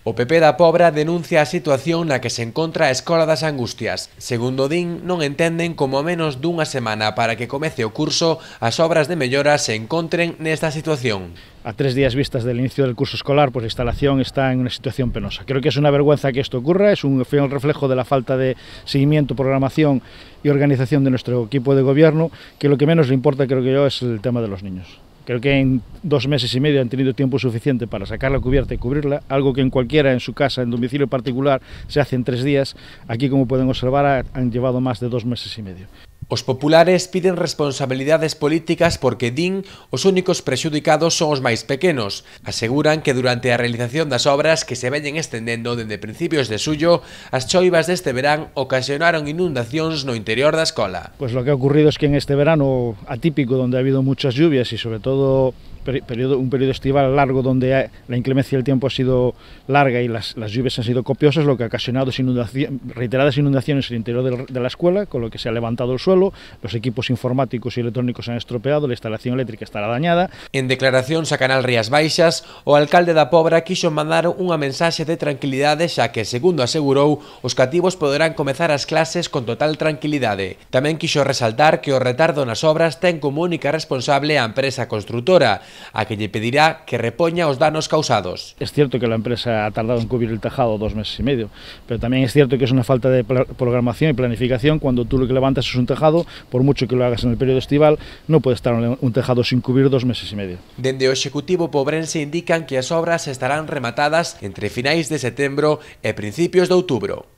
O PP da Pobra denuncia a situación na que se encontra a Escola das Angustias. Segundo din, non entenden como a menos dunha semana para que comece o curso as obras de mellora se encontren nesta situación. A 3 días vistas del inicio del curso escolar, pues la instalación está en una situación penosa. Creo que es una vergüenza que esto ocurra, es un fiel reflejo de la falta de seguimiento, programación y organización de nuestro equipo de gobierno, que lo que menos le importa, creo que yo, es el tema de los niños. Creo que en 2 meses y medio han tenido tiempo suficiente para sacar la cubierta y cubrirla, algo que en cualquiera, en su casa, en domicilio particular, se hace en 3 días. Aquí, como pueden observar, han llevado más de 2 meses y medio. Os populares piden responsabilidades políticas porque din os únicos prexudicados son os máis pequenos. Aseguran que durante a realización das obras que se veñen estendendo dende principios de xullo, as choivas deste verán ocasionaron inundacións no interior da escola. Pues lo que ha ocurrido es que en este verano atípico, donde ha habido muchas lluvias y sobre todo un periodo estival largo donde la inclemencia del tiempo ha sido larga y las lluvias han sido copiosas, lo que ha ocasionado reiteradas inundaciones en el interior de la escuela, con lo que se ha levantado el suelo, los equipos informáticos y electrónicos se han estropeado, la instalación eléctrica estará dañada. En declaracións a Canal Rías Baixas, o alcalde da Pobra quixo mandar unha mensaxe de tranquilidade xa que, segundo asegurou, os cativos poderán comezar as clases con total tranquilidade. Tamén quixo resaltar que o retardo nas obras ten como única responsable a empresa construtora, a que lle pedirá que repoña os danos causados. Es cierto que la empresa ha tardado en cubrir el tejado 2 meses y medio, pero también es cierto que es una falta de programación y planificación. Cuando tú lo que levantas es un tejado, por mucho que lo hagas en el periodo estival, no puede estar un tejado sin cubrir 2 meses y medio. Dende o Executivo pobrense indican que as obras estarán rematadas entre finais de setembro e principios de outubro.